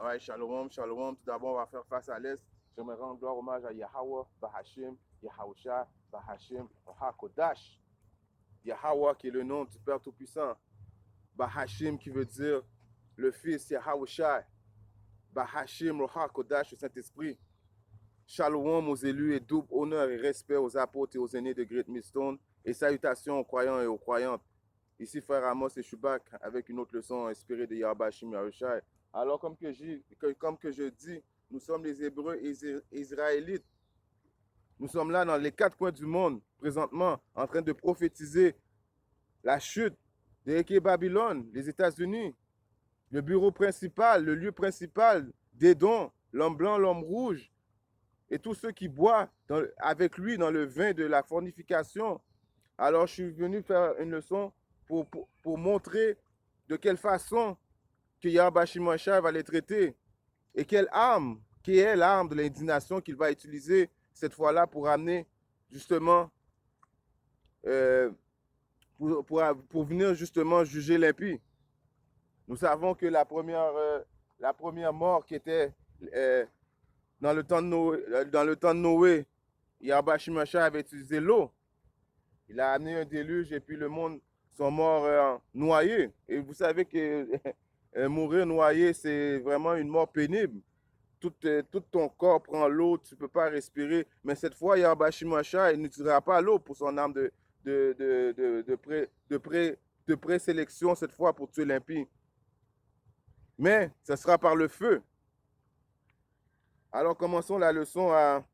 Ouais, shalom, shalom. Tout d'abord, on va faire face à l'Est. J'aimerais rendre gloire hommage à Yahweh, Bahashim, Yahusha, Bahashim, HaKodash. Yahweh qui est le nom du Père Tout-Puissant. Bahashim qui veut dire le Fils Yahusha. Bahashim, HaKodash, le Saint-Esprit. Shalom aux élus et double honneur et respect aux apôtres et aux aînés de Great Millstone. Et salutations aux croyants et aux croyantes. Ici, frère Amos et Shubak, avec une autre leçon inspirée de Yahbashim Yahushai. Alors, comme que je dis, nous sommes les Hébreux et Israélites. Nous sommes là dans les quatre coins du monde, présentement, en train de prophétiser la chute de Babylone, les États-Unis, le bureau principal, le lieu principal d'Édom, l'homme blanc, l'homme rouge, et tous ceux qui boivent avec lui dans le vin de la fornification. Alors, je suis venu faire une leçon pour montrer de quelle façon que Yahweh Shimashai va les traiter et quelle arme, qui est l'arme de l'indignation qu'il va utiliser cette fois-là pour amener justement, euh, pour venir justement juger l'impie. Nous savons que la première mort qui était dans le temps de Noé, Yahweh Shimashai avait utilisé l'eau. Il a amené un déluge et puis le monde sont morts noyés. Et vous savez que mourir noyé, c'est vraiment une mort pénible. Tout ton corps prend l'eau, tu ne peux pas respirer. Mais cette fois, Yahweh Shimashai, il n'utilisera pas l'eau pour son arme de présélection, cette fois pour tuer l'impie. Mais ce sera par le feu. Alors commençons la leçon à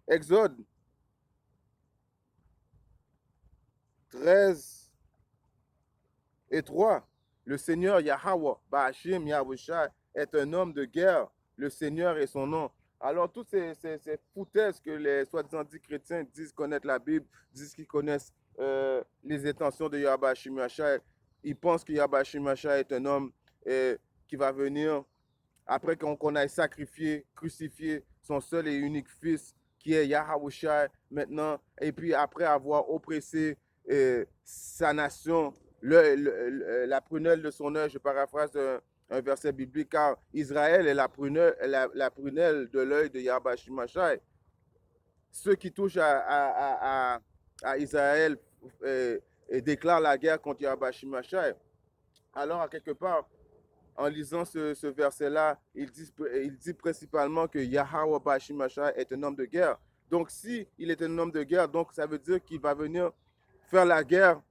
Exode 13 et 3. Le Seigneur Yahweh, Bahashim Yahushai, est un homme de guerre. Le Seigneur est son nom. Alors, toutes ces foutaises que les soi-disant dits chrétiens disent connaître la Bible, disent qu'ils connaissent les intentions de Yahweh Shimashai, ils pensent que Yahweh Shimashai est un homme qui va venir après qu'on ait sacrifié, crucifié son seul et unique fils, qui est Yahushai maintenant, et puis après avoir oppressé sa nation, la prunelle de son œil, je paraphrase un verset biblique, car Israël est la prunelle de l'œil de Yahweh Shimashai. Ceux qui touchent à Israël déclarent la guerre contre Yahweh Shimashai. Alors, à quelque part, en lisant ce verset-là, il dit principalement que Yahweh Bashimashai est un homme de guerre. Donc, si il est un homme de guerre, donc ça veut dire qu'il va venir faire la guerre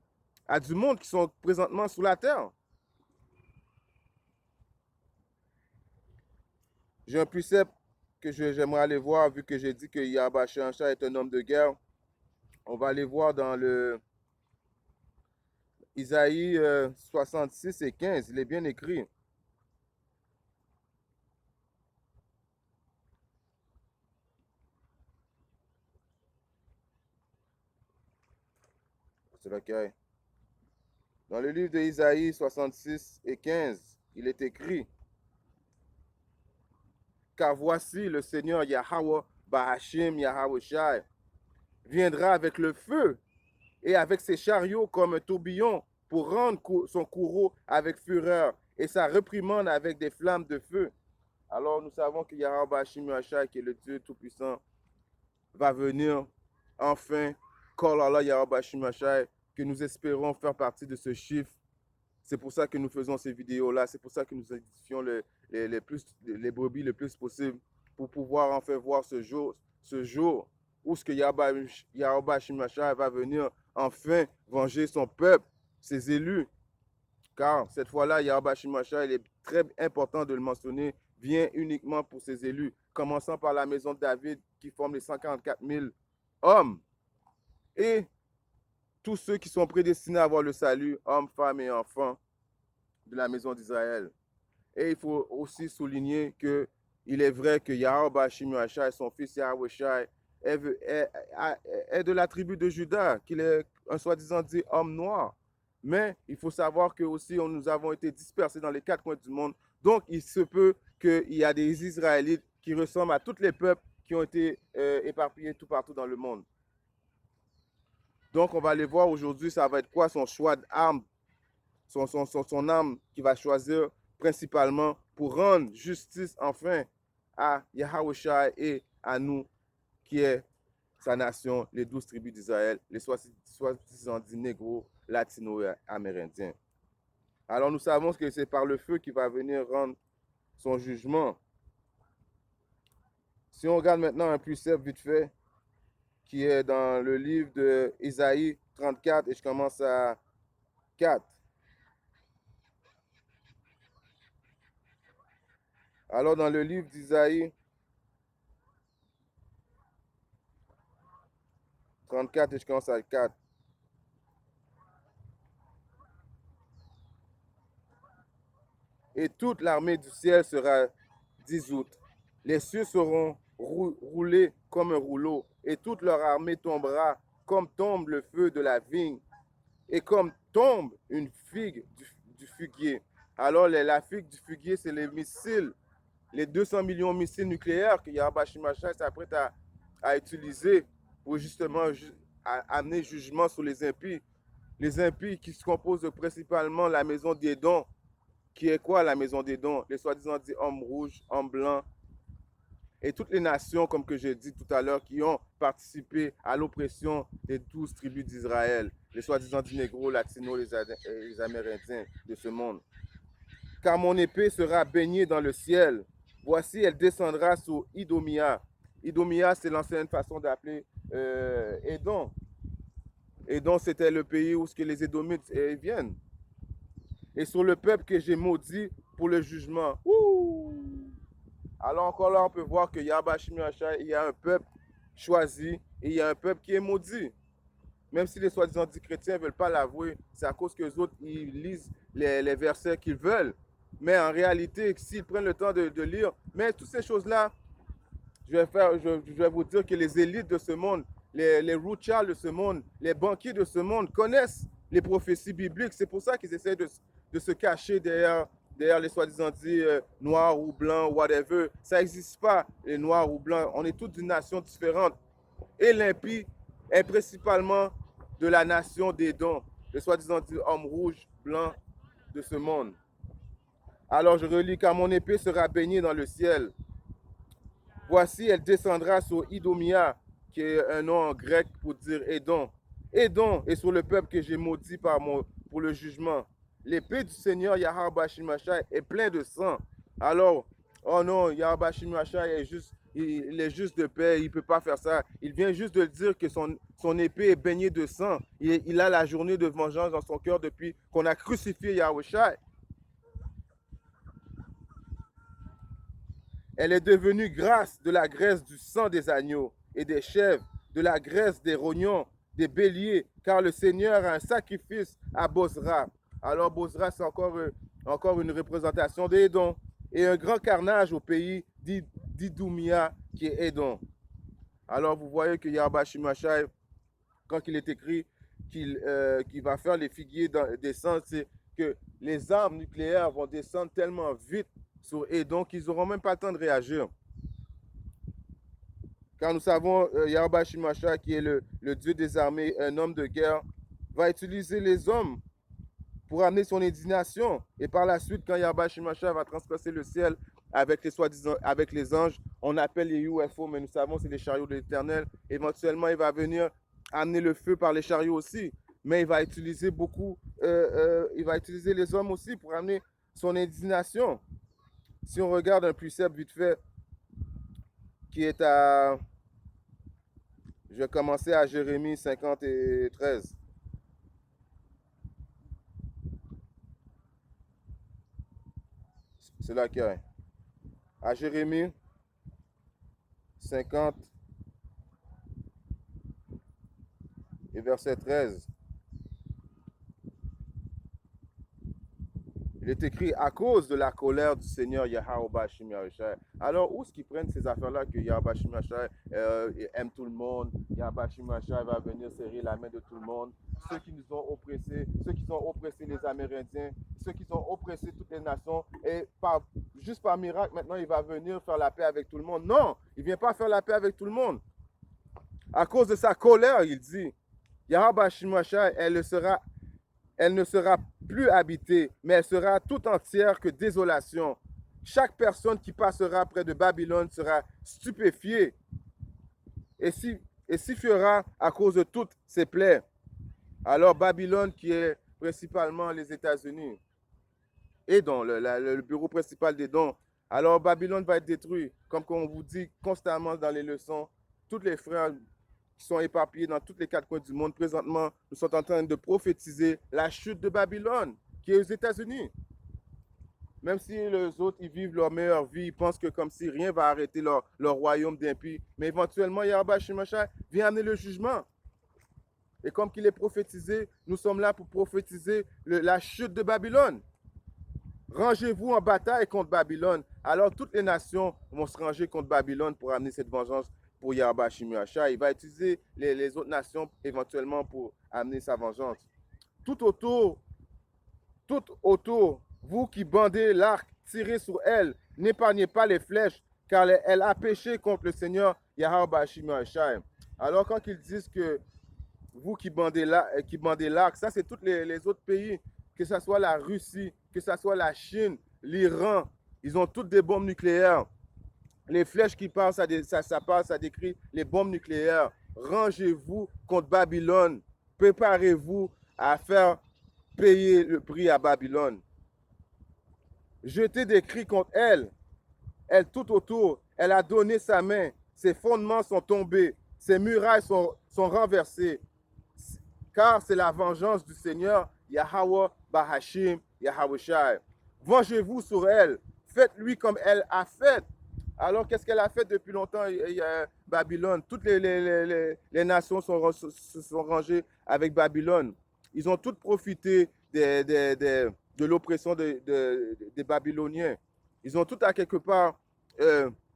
à du monde qui sont présentement sous la terre. J'ai un précepte que j'aimerais aller voir, vu que j'ai dit que Yahweh Bashimashai est un homme de guerre. On va aller voir dans le Isaïe 66 et 15. Il est bien écrit. C'est lequel? Dans le livre d'Isaïe 66 et 15, il est écrit: car voici le Seigneur Yahweh, Bahashim Yahushai, viendra avec le feu et avec ses chariots comme un tourbillon pour rendre son courroux avec fureur et sa réprimande avec des flammes de feu. Alors nous savons que Yahweh Bahashim Yahushai, qui est le Dieu Tout-Puissant, va venir enfin, Kolala Yahweh Bahashim Yahushai, que nous espérons faire partie de ce chiffre. C'est pour ça que nous faisons ces vidéos-là, c'est pour ça que nous édifions les brebis le plus possible, pour pouvoir enfin voir ce jour où ce que Yahweh Shimashai va venir enfin venger son peuple, ses élus. Car cette fois-là, Yahweh Shimashai, il est très important de le mentionner, vient uniquement pour ses élus, commençant par la maison de David qui forme les 144 000 hommes et tous ceux qui sont prédestinés à avoir le salut, hommes, femmes et enfants de la maison d'Israël. Et il faut aussi souligner que il est vrai que Yahweh Shimashai, son fils Yahweh Shai, est de la tribu de Juda, qu'il est un soi-disant dit homme noir. Mais il faut savoir que aussi nous avons été dispersés dans les quatre coins du monde. Donc il se peut qu'il y a des Israélites qui ressemblent à tous les peuples qui ont été éparpillés tout partout dans le monde. Donc on va aller voir aujourd'hui, ça va être quoi son choix d'arme, son arme qu'il va choisir principalement pour rendre justice enfin à Yahushua et à nous, qui est sa nation, les 12 tribus d'Israël, les soi-disant négros, latino-amérindiens. Alors nous savons que c'est par le feu qui va venir rendre son jugement. Si on regarde maintenant un précepte vite fait, qui est dans le livre de Isaïe 34, et je commence à 4. Alors dans le livre d'Isaïe 34, et je commence à 4. Et toute l'armée du ciel sera dissoute. Les cieux seront roulés comme un rouleau, et toute leur armée tombera comme tombe le feu de la vigne, et comme tombe une figue du figuier. Alors la figue du figuier, c'est les missiles, les 200 millions de missiles nucléaires que Yahweh Shimashai s'apprête à utiliser pour justement amener jugement sur les impies. Les impies qui se composent principalement de la maison d'Édom, qui est quoi la maison d'Édom? Les soi-disant dit hommes rouges, hommes blancs, et toutes les nations, comme que j'ai dit tout à l'heure, qui ont participé à l'oppression des 12 tribus d'Israël, les soi-disant dit négros, latinos, les amérindiens de ce monde. Car mon épée sera baignée dans le ciel. Voici, elle descendra sur Idomia. Idomia, c'est l'ancienne façon d'appeler Édom. Édom, c'était le pays où les Édomites viennent. Et sur le peuple que j'ai maudit pour le jugement. Alors encore là, on peut voir que Yahweh Shimashai, il y a un peuple choisi et il y a un peuple qui est maudit. Même si les soi-disant dits chrétiens ne veulent pas l'avouer, c'est à cause qu'eux autres, ils lisent les versets qu'ils veulent. Mais en réalité, s'ils prennent le temps de lire, mais toutes ces choses-là, je vais vous dire que les élites de ce monde, les Rothschild de ce monde, les banquiers de ce monde connaissent les prophéties bibliques. C'est pour ça qu'ils essaient de se cacher derrière les soi-disant dits noirs ou blancs, whatever. Ça n'existe pas, les noirs ou blancs. On est toutes d'une nation différente. Et l'impie est principalement de la nation d'Édom, les soi-disant dits hommes rouges, blancs de ce monde. Alors je relis, car mon épée sera baignée dans le ciel. Voici, elle descendra sur Idomia, qui est un nom en grec pour dire Édom. Édom est sur le peuple que j'ai maudit pour le jugement. L'épée du Seigneur Yahweh Shimashai est pleine de sang. Alors, oh non, Yahweh Shimashai il est juste de paix, il ne peut pas faire ça. Il vient juste de dire que son épée est baignée de sang. Il a la journée de vengeance dans son cœur depuis qu'on a crucifié Yahushua. Elle est devenue grâce de la graisse du sang des agneaux et des chèvres, de la graisse des rognons, des béliers, car le Seigneur a un sacrifice à Bozra. Alors Bozra, c'est encore une représentation d'Édom. Et un grand carnage au pays d'Idoumia, qui est Édom. Alors vous voyez que Yahweh Shimashai, quand il est écrit qu'il va faire les figuiers descendre, c'est que les armes nucléaires vont descendre tellement vite sur Édom qu'ils n'auront même pas le temps de réagir. Car nous savons, Yahweh Shimashai, qui est le Dieu des armées, un homme de guerre, va utiliser les hommes pour amener son indignation. Et par la suite, quand Yahweh Shimashai va transpasser le ciel avec les anges, on appelle les UFO, mais nous savons que c'est les chariots de l'Éternel. Éventuellement, il va venir amener le feu par les chariots aussi, mais il va utiliser il va utiliser les hommes aussi pour amener son indignation. Si on regarde un précepte vite fait, qui est à... Je vais commencer à Jérémie 50 et 13. C'est là qu'il y a. À Jérémie 50 et verset 13. Il est écrit à cause de la colère du Seigneur Yahweh Shimashai. Alors, où est-ce qu'ils prennent ces affaires-là que Yahweh Shimashai aime tout le monde? Yahweh Shimashai va venir serrer la main de tout le monde. Ceux qui nous ont oppressés, ceux qui ont oppressé les Amérindiens, ceux qui ont oppressé toutes les nations. Et juste par miracle, maintenant, il va venir faire la paix avec tout le monde. Non, il ne vient pas faire la paix avec tout le monde. À cause de sa colère, il dit, Yahweh Shimashai, elle ne sera plus habitée, mais elle sera tout entière que désolation. Chaque personne qui passera près de Babylone sera stupéfiée et s'y fera à cause de toutes ses plaies. Alors Babylone, qui est principalement les États-Unis, Édon, le bureau principal d'Édon, alors Babylone va être détruit. Comme on vous dit constamment dans les leçons, tous les frères qui sont éparpillés dans tous les quatre coins du monde, présentement, nous sommes en train de prophétiser la chute de Babylone, qui est aux États-Unis. Même si les autres, ils vivent leur meilleure vie, ils pensent que comme si rien va arrêter leur royaume d'impies. Mais éventuellement, Yahweh Shemashai vient amener le jugement. Et comme qu'il est prophétisé, nous sommes là pour prophétiser la chute de Babylone. Rangez-vous en bataille contre Babylone. Alors toutes les nations vont se ranger contre Babylone pour amener cette vengeance pour Yahweh Shemashai. Il va utiliser les autres nations éventuellement pour amener sa vengeance. Tout autour, vous qui bandez l'arc, tirez sur elle, n'épargnez pas les flèches, car elle a péché contre le Seigneur Yahweh Shemashai. Alors quand ils disent que vous qui bandez l'arc, ça c'est tous les autres pays, que ce soit la Russie, que ce soit la Chine, l'Iran, ils ont toutes des bombes nucléaires. Les flèches qui passent, ça décrit les bombes nucléaires. Rangez-vous contre Babylone. Préparez-vous à faire payer le prix à Babylone. Jetez des cris contre elle. Elle tout autour, elle a donné sa main. Ses fondements sont tombés. Ses murailles sont renversées. Car c'est la vengeance du Seigneur, Yahweh Bahashim, Yahawashi. Vengez-vous sur elle. Faites-lui comme elle a fait. Alors, qu'est-ce qu'elle a fait depuis longtemps, Babylone? Toutes les nations se sont rangées avec Babylone. Ils ont toutes profité de l'oppression des Babyloniens. Ils ont toutes à quelque part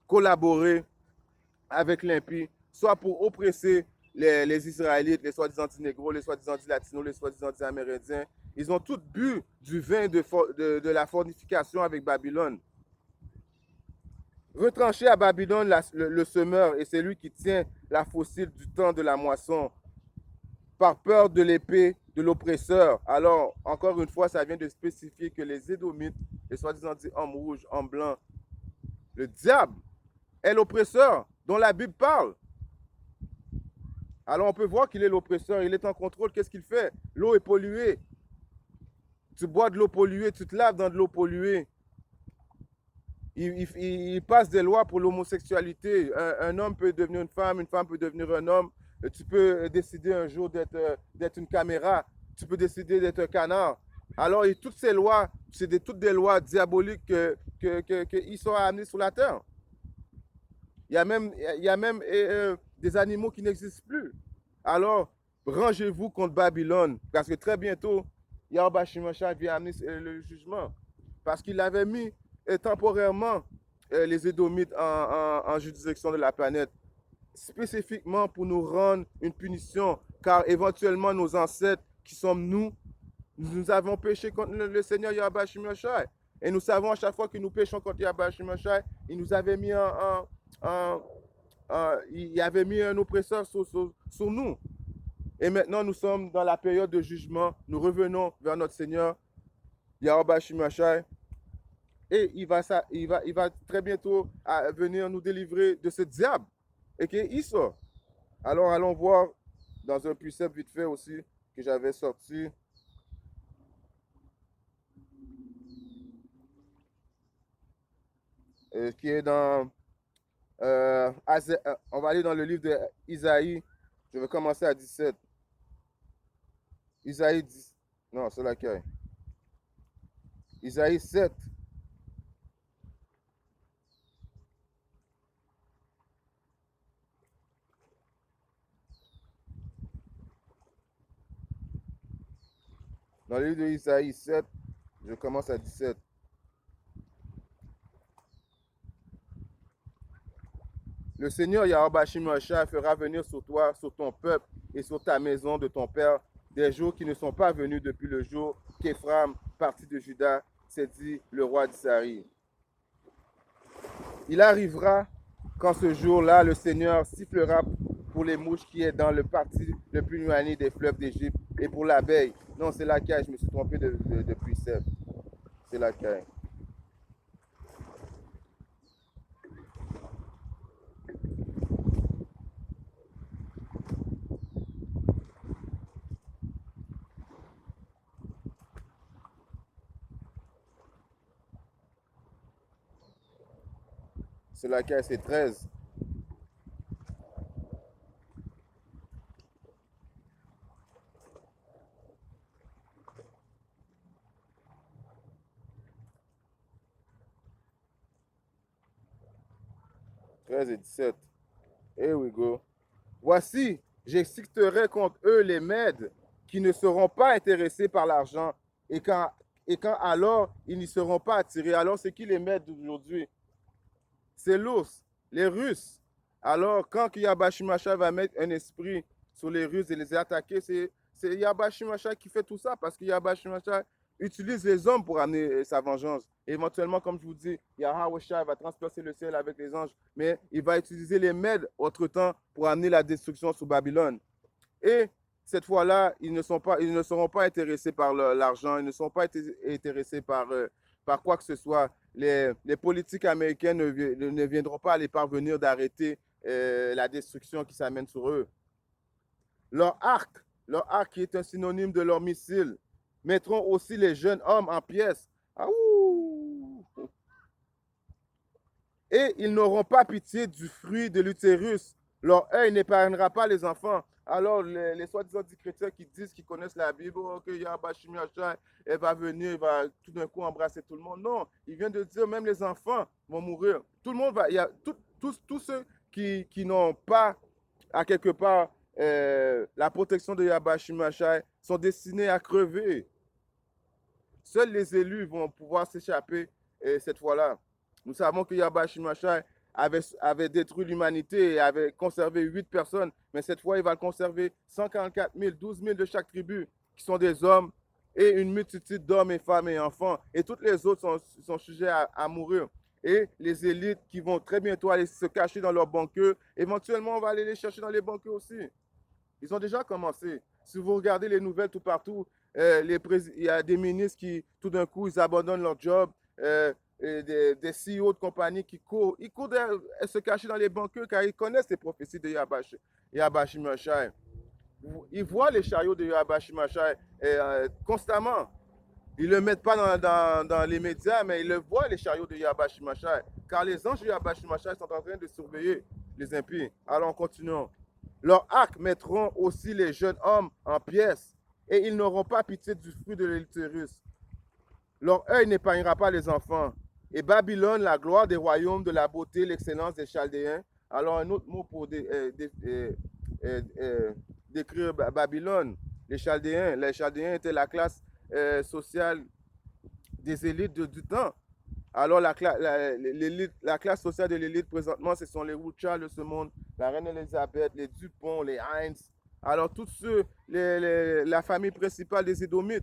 collaboré avec l'impie, soit pour oppresser les Israélites, les soi-disant négros, les soi-disant latinos, les soi-disant amérindiens. Ils ont tous bu du vin de la fornication avec Babylone. Retranché à Babylone le semeur, et c'est lui qui tient la faucille du temps de la moisson, par peur de l'épée de l'oppresseur. Alors, encore une fois, ça vient de spécifier que les Édomites, les soi-disant hommes rouges, hommes blancs, le diable est l'oppresseur dont la Bible parle. Alors, on peut voir qu'il est l'oppresseur, il est en contrôle. Qu'est-ce qu'il fait? L'eau est polluée. Tu bois de l'eau polluée, tu te laves dans de l'eau polluée. Il passe des lois pour l'homosexualité. Un homme peut devenir une femme peut devenir un homme. Tu peux décider un jour d'être une caméra. Tu peux décider d'être un canard. Alors, toutes ces lois, c'est toutes des lois diaboliques qu'ils sont amenés sur la terre. Il y a même des animaux qui n'existent plus. Alors, rangez-vous contre Babylone, parce que très bientôt, Yahweh Shemashai vient amener le jugement. Parce qu'il avait mis temporairement les Édomites en juridiction de la planète, spécifiquement pour nous rendre une punition, car éventuellement nos ancêtres, qui sommes nous avons péché contre le Seigneur Yahweh Shemashai. Et nous savons à chaque fois que nous péchons contre Yahweh Shemashai, il nous avait mis il avait mis un oppresseur sur nous. Et maintenant, nous sommes dans la période de jugement. Nous revenons vers notre Seigneur, Yahweh Shemashai. Et il va très bientôt venir nous délivrer de ce diable. Et qu'il sort. Alors, allons voir dans un précepte vite fait aussi que j'avais sorti. Qui est dans... on va aller dans le livre d'Isaïe. Je vais commencer à 17. Isaïe 10. Non, c'est laquelle? Isaïe 7. Dans le livre d'Isaïe 7, je commence à 17. Le Seigneur Yahweh Shemashai fera venir sur toi, sur ton peuple et sur ta maison de ton père des jours qui ne sont pas venus depuis le jour qu'Éphraim, parti de Juda, s'est dit le roi d'Israël. Il arrivera quand ce jour-là, le Seigneur sifflera pour les mouches qui est dans le parti le plus éloigné des fleuves d'Égypte et pour l'abeille. Non, c'est la caille, je me suis trompé de précepte. C'est la caille. C'est la caille, c'est 13. Treize et 17. Here we go. Voici, j'exciterai contre eux les Mèdes qui ne seront pas intéressés par l'argent et quand alors ils n'y seront pas attirés. Alors, c'est qui les Mèdes d'aujourd'hui? C'est l'ours, les Russes. Alors, quand Yabashimasha va mettre un esprit sur les Russes et les attaquer, c'est Yabashimasha qui fait tout ça parce que Yabashimasha utilise les hommes pour amener sa vengeance. Éventuellement, comme je vous dis, Yahawashai va transpercer le ciel avec les anges, mais il va utiliser les Mèdes entre-temps pour amener la destruction sur Babylone. Et cette fois-là, ils ne seront pas intéressés par l'argent, ils ne seront pas intéressés par quoi que ce soit. Les politiques américains ne viendront pas les parvenir d'arrêter la destruction qui s'amène sur eux. Leur arc qui est un synonyme de leur missile, mettront aussi les jeunes hommes en pièces. Aouh! Et ils n'auront pas pitié du fruit de l'utérus. Leur œil n'épargnera pas les enfants. Alors, les soi-disant chrétiens qui disent qu'ils connaissent la Bible, oh, que Yahbashim Yahshua, elle va venir, il va tout d'un coup embrasser tout le monde. Non, il vient de dire même les enfants vont mourir. Tout le monde va, il y a tous ceux qui n'ont pas, à quelque part, la protection de Yahbashim Yahshua sont destinés à crever. Seuls les élus vont pouvoir s'échapper cette fois-là. Nous savons que Yahbashim Yahshua avait détruit l'humanité et avait conservé 8 personnes, mais cette fois, il va conserver 144 000, 12 000 de chaque tribu, qui sont des hommes, et une multitude d'hommes et femmes et enfants. Et toutes les autres sont sujets à mourir. Et les élites qui vont très bientôt aller se cacher dans leurs bunkers, éventuellement, on va aller les chercher dans les bunkers aussi. Ils ont déjà commencé. Si vous regardez les nouvelles tout partout, il y a des ministres qui, tout d'un coup, ils abandonnent leur job. Des CEO de compagnies qui courent. Ils courent se cacher dans les bunkers car ils connaissent les prophéties de Yahbashim Yahshua. Ils voient les chariots de Yahbashim Yahshua constamment. Ils ne le mettent pas dans les médias, mais ils le voient, les chariots de Yahbashim Yahshua. Car les anges de Yahbashim Yahshua sont en train de surveiller les impies. Alors, continuons. Leurs arcs mettront aussi les jeunes hommes en pièces et ils n'auront pas pitié du fruit de l'utérus. Leur œil n'épargnera pas les enfants. Et Babylone, la gloire des royaumes, de la beauté, l'excellence des Chaldéens. Alors, un autre mot pour décrire Babylone, les Chaldéens. Les Chaldéens étaient la classe sociale des élites du temps. Alors, la classe sociale de l'élite présentement, ce sont les Rothschild de ce monde, la reine Elisabeth, les Dupont, les Heinz. Alors, tous ceux, la famille principale des Édomites.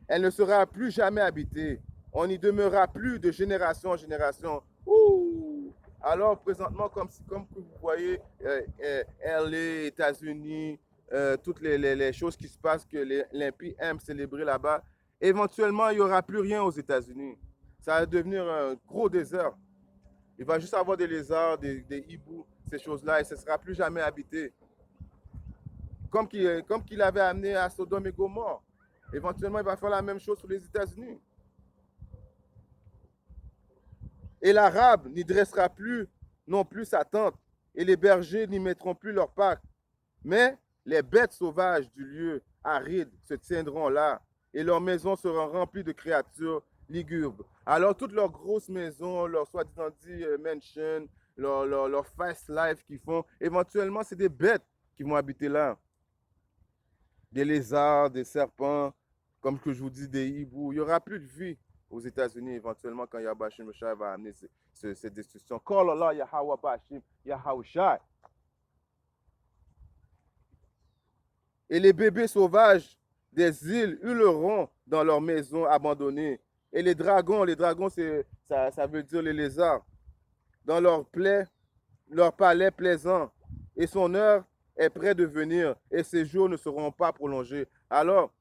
Elle ne sera plus jamais habitée. On n'y demeurera plus de génération en génération. Ouh! Alors, présentement, comme vous voyez, LA, États-Unis, toutes les choses qui se passent que l'impie aime célébrer là-bas, éventuellement, il n'y aura plus rien aux États-Unis. Ça va devenir un gros désert. Il va juste avoir des lézards, des hiboux, ces choses-là, et ce ne sera plus jamais habité. Comme qu'il avait amené à Sodome et Gomorrhe. Éventuellement, il va faire la même chose sur les États-Unis. Et l'arabe n'y dressera plus non plus sa tente, et les bergers n'y mettront plus leur Pâques. Mais les bêtes sauvages du lieu aride se tiendront là, et leurs maisons seront remplies de créatures lugubres. Alors, toutes leurs grosses maisons, leurs soi-disant dit mansions, leur fast life qu'ils font, éventuellement, c'est des bêtes qui vont habiter là. Des lézards, des serpents, comme que je vous dis, des hiboux. Il n'y aura plus de vie aux États-Unis éventuellement quand Yahbashim Yahshua va amener cette destruction. Call Allah Yahweh Bashim Yahweh. Et les bébés sauvages des îles hurleront dans leurs maisons abandonnées. Et les dragons, ça veut dire les lézards, dans leurs palais plaisants. Et son heure est près de venir et ses jours ne seront pas prolongés. Alors,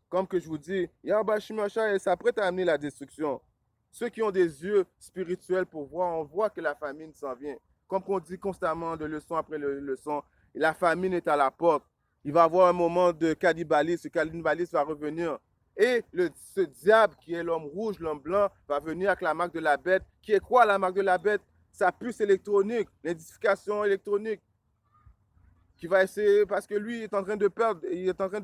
comme que je vous dis, Yahweh Shimashai s'apprête à amener la destruction. Ceux qui ont des yeux spirituels pour voir, on voit que la famine s'en vient. Comme on dit constamment de leçon après leçon, la famine est à la porte. Il va y avoir un moment de cannibalisme, ce cannibalisme va revenir. Et ce diable qui est l'homme rouge, l'homme blanc, va venir avec la marque de la bête. Qui est quoi la marque de la bête? Sa puce électronique, l'identification électronique. Qui va essayer, parce que lui il est en train de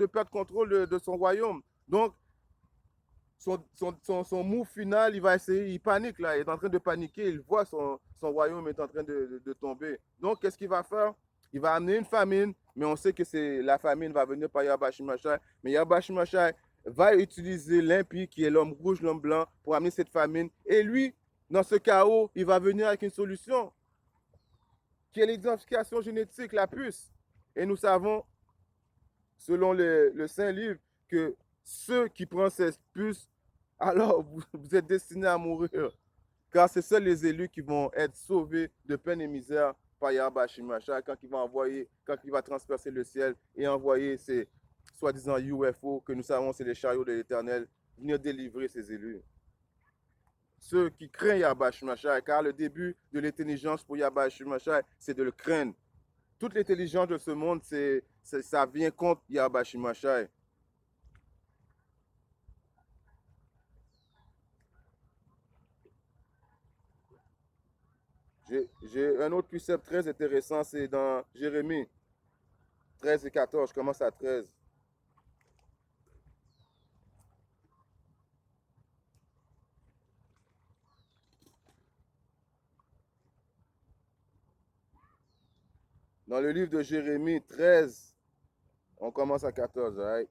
perdre contrôle de son royaume. Donc, son move final, il va essayer, il panique là, il est en train de paniquer, il voit son royaume est en train de tomber. Donc, qu'est-ce qu'il va faire? Il va amener une famine, mais on sait que la famine va venir par Yahweh Shimashai. Mais Yahweh Shimashai va utiliser l'impie, qui est l'homme rouge, l'homme blanc, pour amener cette famine. Et lui, dans ce chaos, il va venir avec une solution, qui est l'identification génétique, la puce. Et nous savons, selon le Saint-Livre, que ceux qui prennent cette puce, alors vous êtes destinés à mourir. Car c'est seuls les élus qui vont être sauvés de peine et misère par Yahweh Shimashai quand il va transpercer le ciel et envoyer ces soi-disant UFO, que nous savons c'est les chariots de l'Éternel, venir délivrer ces élus. Ceux qui craignent Yahweh Shimashai, car le début de l'intelligence pour Yahweh Shimashai, c'est de le craindre. Toute l'intelligence de ce monde, ça vient contre Yahweh Shimashai. J'ai un autre précepte très intéressant, c'est dans Jérémie 13 et 14. Je commence à 13. Dans le livre de Jérémie 13, on commence à 14. Right?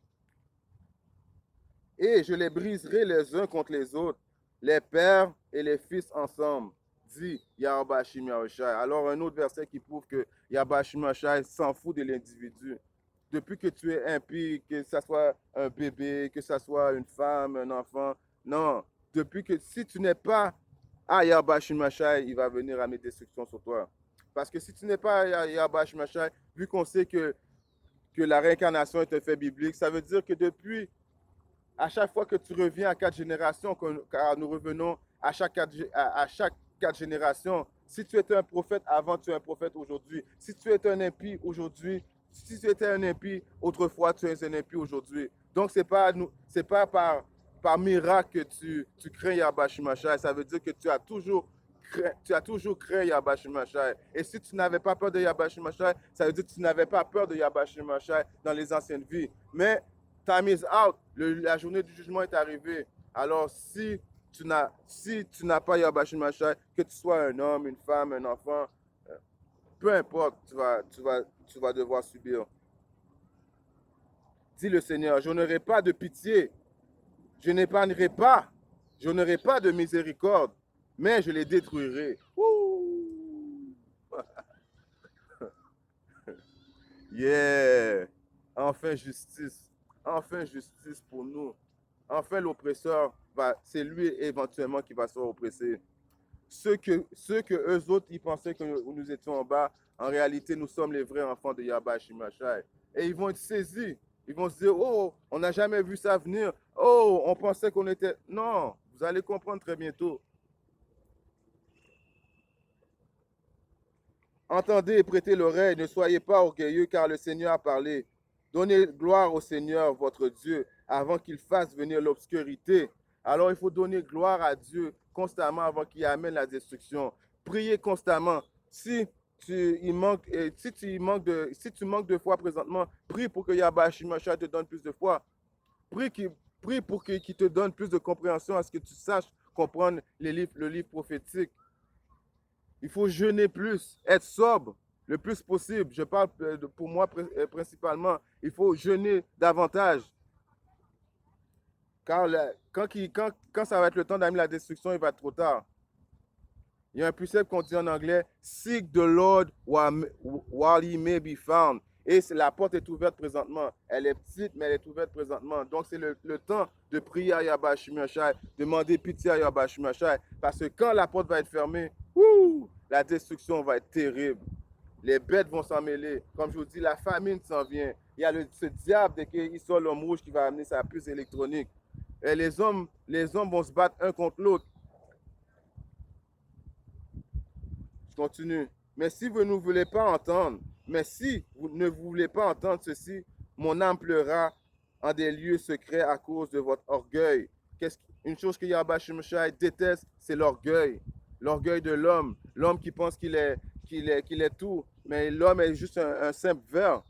Et je les briserai les uns contre les autres, les pères et les fils ensemble, dit Yahweh Shimashai. Alors un autre verset qui prouve que Yahweh Shimashai s'en fout de l'individu. Depuis que tu es impie, que ce soit un bébé, que ce soit une femme, un enfant, non. Depuis que si tu n'es pas à Yahweh Shimashai, il va venir amener destruction sur toi. Parce que si tu n'es pas à Yahweh Shimashai, vu qu'on sait que la réincarnation est un fait biblique, ça veut dire que depuis, à chaque fois que tu reviens à 4 générations, car nous revenons à chaque 4 générations, si tu étais un prophète avant, tu es un prophète aujourd'hui. Si tu étais un impie aujourd'hui, si tu étais un impie autrefois, tu es un impie aujourd'hui. Donc, ce n'est pas par miracle que tu crains Yahweh Shimashai. Ça veut dire que tu as toujours craint Yahweh Shimashai. Et si tu n'avais pas peur de Yahweh Shimashai, ça veut dire que tu n'avais pas peur de Yahweh Shimashai dans les anciennes vies. Mais time is out. La journée du jugement est arrivée. Alors, si tu n'as pas Yahweh Shimashai, que tu sois un homme, une femme, un enfant, peu importe, tu vas devoir subir. Dit le Seigneur, je n'aurai pas de pitié, je n'épargnerai pas, je n'aurai pas de miséricorde, mais je les détruirai. Yeah! Enfin justice. Enfin justice pour nous. Enfin l'oppresseur, c'est lui éventuellement qui va se faire oppresser. Ceux que eux autres, ils pensaient que nous étions en bas, en réalité, nous sommes les vrais enfants de Yahweh Shimashai. Et ils vont être saisis. Ils vont se dire, oh, on n'a jamais vu ça venir. Oh, on pensait qu'on était... Non, vous allez comprendre très bientôt. Entendez et prêtez l'oreille, ne soyez pas orgueilleux, car le Seigneur a parlé. Donnez gloire au Seigneur, votre Dieu, avant qu'il fasse venir l'obscurité. Alors il faut donner gloire à Dieu constamment avant qu'il amène la destruction. Priez constamment. Si tu manques de foi présentement, prie pour que Yahweh Shimashai te donne plus de foi. Prie pour qu'il te donne plus de compréhension à ce que tu saches comprendre le livre prophétique. Il faut jeûner plus, être sobre le plus possible. Je parle pour moi principalement. Il faut jeûner davantage. Car quand ça va être le temps d'amener la destruction, il va être trop tard. Il y a un précepte qu'on dit en anglais, Seek the Lord while he may be found. Et la porte est ouverte présentement. Elle est petite, mais elle est ouverte présentement. Donc, c'est le temps de prier à Yahweh Shimashai, demander pitié à Yahweh Shimashai. Parce que quand la porte va être fermée, la destruction va être terrible. Les bêtes vont s'en mêler. Comme je vous dis, la famine s'en vient. Il y a ce diable dès qu'il sort l'homme rouge qui va amener sa puce électronique. Et les hommes vont se battre un contre l'autre. Je continue. Mais si vous ne voulez pas entendre, mais si vous ne voulez pas entendre ceci, mon âme pleurera en des lieux secrets à cause de votre orgueil. Une chose que Yahweh Shemeshai déteste, c'est l'orgueil. L'orgueil de l'homme. L'homme qui pense qu'il est tout. Mais l'homme est juste un simple ver.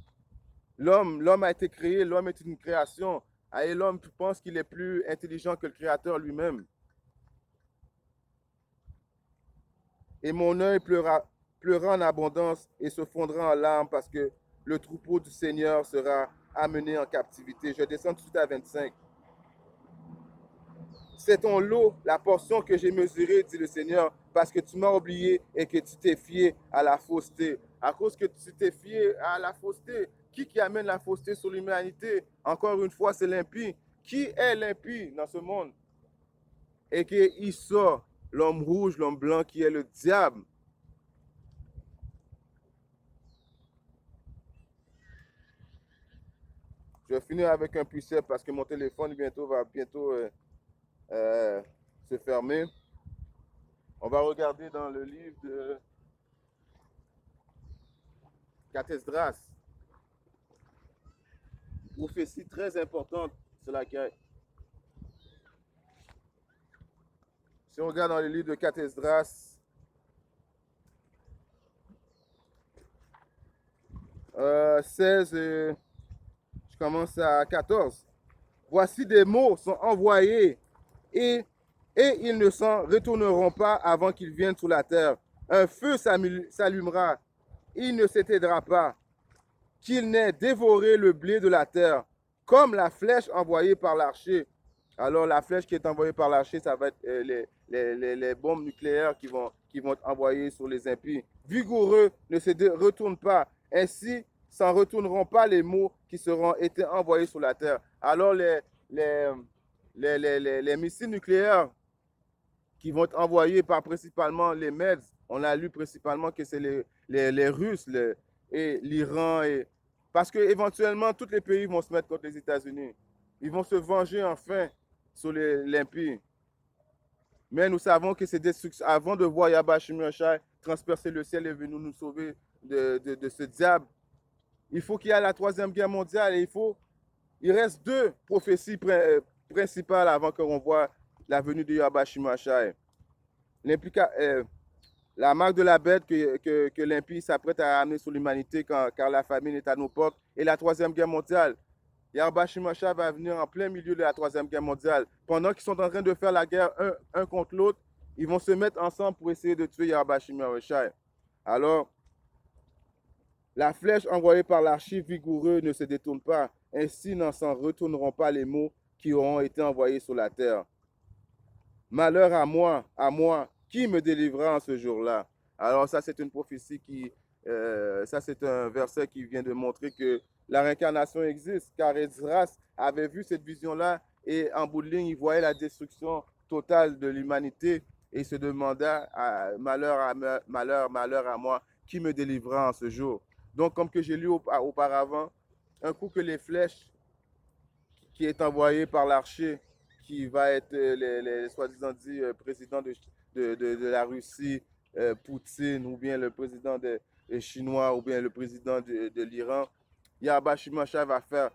L'homme a été créé, l'homme est une création. Et l'homme pense qu'il est plus intelligent que le Créateur lui-même. Et mon œil pleurera en abondance et se fondra en larmes parce que le troupeau du Seigneur sera amené en captivité. Je descends tout de suite à 25. C'est ton lot, la portion que j'ai mesurée, dit le Seigneur, parce que tu m'as oublié et que tu t'es fié à la fausseté. À cause que tu t'es fié à la fausseté, qui amène la fausseté sur l'humanité? Encore une fois, c'est l'impie. Qui est l'impie dans ce monde? Et qu'il sort l'homme rouge, l'homme blanc, qui est le diable. Je vais finir avec un precept parce que mon téléphone va bientôt se fermer. On va regarder dans le livre de Cathesdras. Prophétie très importante sur laquelle. Si on regarde dans le livre de Cathesdras, 16, je commence à 14. Voici des mots sont envoyés et ils ne s'en retourneront pas avant qu'ils viennent sur la terre. Un feu s'allumera, il ne s'éteindra pas, qu'il n'ait dévoré le blé de la terre, comme la flèche envoyée par l'archer. Alors la flèche qui est envoyée par l'archer, ça va être les bombes nucléaires qui vont être envoyées sur les impies. Vigoureux ne se retourne pas, ainsi s'en retourneront pas les mots qui seront été envoyés sur la terre. Alors les missiles nucléaires qui vont être envoyés par principalement les Mèdes, on a lu principalement que c'est les Russes et l'Iran. Parce qu'éventuellement, tous les pays vont se mettre contre les États-Unis. Ils vont se venger enfin sur l'impie. Mais nous savons que c'est destruction. Avant de voir Yahweh Shemeshai transpercer le ciel et venir nous sauver de ce diable, il faut qu'il y ait la troisième guerre mondiale et il reste deux prophéties principales avant qu'on voit la venue de Yahweh Shemeshai. La marque de la bête que l'impie s'apprête à amener sur l'humanité car la famine est à nos portes et la troisième guerre mondiale. Yahweh Shemeshai va venir en plein milieu de la troisième guerre mondiale. Pendant qu'ils sont en train de faire la guerre un contre l'autre, ils vont se mettre ensemble pour essayer de tuer Yahweh Shemeshai. Alors, la flèche envoyée par l'archive vigoureux ne se détourne pas. Ainsi n'en s'en retourneront pas les mots qui auront été envoyés sur la terre. Malheur à moi, qui me délivrera en ce jour-là? Alors ça, c'est une prophétie ça c'est un verset qui vient de montrer que la réincarnation existe, car Esdras avait vu cette vision-là et en bout de ligne, il voyait la destruction totale de l'humanité et il se demanda, malheur à moi, qui me délivrera en ce jour? Donc, comme que j'ai lu auparavant, un coup que les flèches qui est envoyées par l'archer, qui va être les soi-disant dit président de la Russie, Poutine, ou bien le président des Chinois, ou bien le président de l'Iran, Yahweh Shemeshai va faire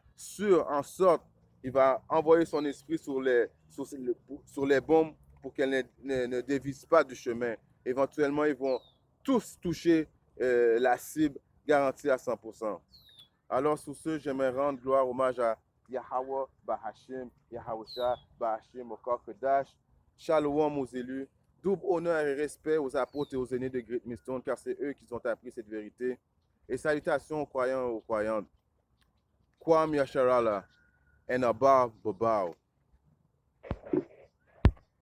en sorte, il va envoyer son esprit sur les bombes pour qu'elles ne dévisent pas du chemin. Éventuellement, ils vont tous toucher la cible garantie à 100%. Alors, sur ce, j'aimerais rendre gloire, hommage à Yahweh, Bahashim, Yahawasha, Bahashim, Okakodash. Shalom aux élus. Double honneur et respect aux apôtres et aux aînés de Great Millstone, car c'est eux qui ont appris cette vérité. Et salutations aux croyants et aux croyantes. Kwam Yasharala, and above Babao.